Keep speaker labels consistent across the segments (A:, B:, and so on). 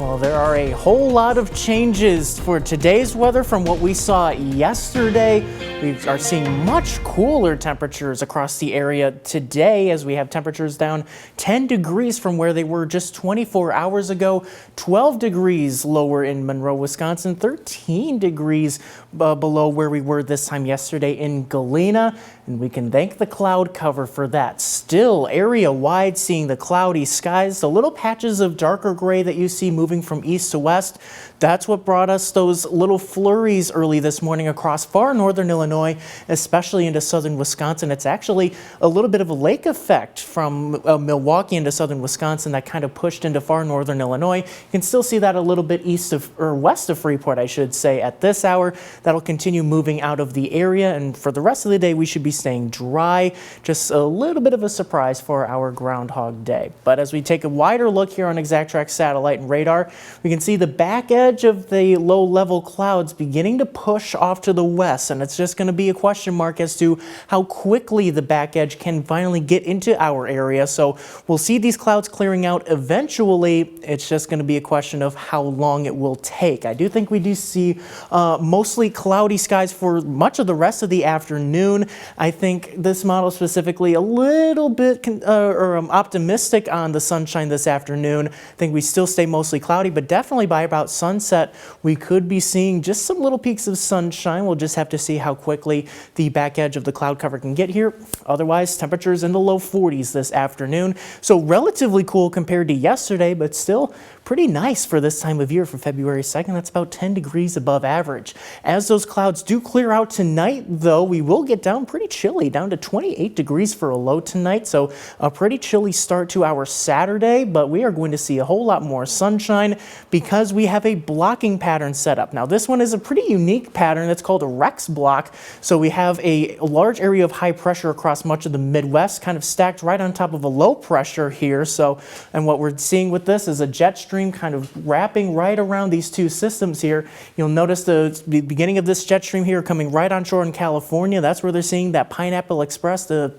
A: Well, there are a whole lot of changes for today's weather from what we saw yesterday. We are seeing much cooler temperatures across the area today as we have temperatures down 10 degrees from where they were just 24 hours ago, 12 degrees lower in Monroe, Wisconsin, 13 degrees below where we were this time yesterday in Galena. And we can thank the cloud cover for that. Still area-wide seeing the cloudy skies, the little patches of darker gray that you see moving from east to west. That's what brought us those little flurries early this morning across far northern Illinois, especially into southern Wisconsin. It's actually a little bit of a lake effect from Milwaukee into southern Wisconsin that kind of pushed into far northern Illinois. You can still see that a little bit east of, or west of Freeport, I should say, at this hour. That'll continue moving out of the area, and for the rest of the day we should be staying dry. Just a little bit of a surprise for our Groundhog Day. But as we take a wider look here on ExactTrack satellite and radar, we can see the back edge of the low-level clouds beginning to push off to the west, and it's just going to be a question mark as to how quickly the back edge can finally get into our area. So we'll see these clouds clearing out eventually. It's just going to be a question of how long it will take. I do think we do see mostly cloudy skies for much of the rest of the afternoon. I think this model specifically a little bit optimistic on the sunshine this afternoon. I think we still stay mostly cloudy, but definitely by about sunset we could be seeing just some little peaks of sunshine. We'll just have to see how quickly the back edge of the cloud cover can get here. Otherwise, temperatures in the low 40s this afternoon. So relatively cool compared to yesterday, but still pretty nice for this time of year for February 2nd. That's about 10 degrees above average. As those clouds do clear out tonight, though, we will get down pretty chilly, down to 28 degrees for a low tonight. So a pretty chilly start to our Saturday, but we are going to see a whole lot more sunshine because we have a blocking pattern set up. Now, this one is a pretty unique pattern. It's called a Rex block. So we have a large area of high pressure across much of the Midwest, kind of stacked right on top of a low pressure here. So, and what we're seeing with this is a jet stream kind of wrapping right around these two systems here. You'll notice the beginning of this jet stream here coming right on shore in California. That's where they're seeing that Pineapple Express, the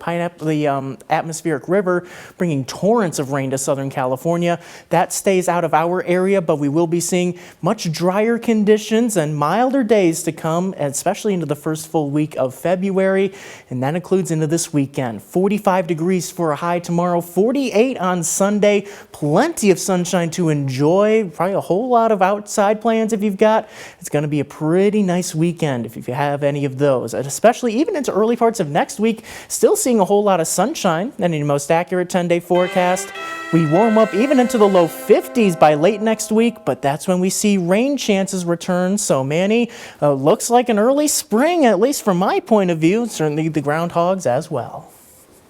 A: atmospheric river, bringing torrents of rain to Southern California. That stays out of our area, but we will be seeing much drier conditions and milder days to come, especially into the first full week of February, and that includes into this weekend. 45 degrees for a high tomorrow, 48 on Sunday, plenty of sunshine to enjoy, probably a whole lot of outside plans if you've got. It's going to be a pretty nice weekend if you have any of those, and especially even into early parts of next week, still seeing a whole lot of sunshine. And in your most accurate 10-day forecast, we warm up even into the low 50s by late next week, but that's when we see rain chances return. So Manny, looks like an early spring, at least from my point of view, certainly the groundhogs as well.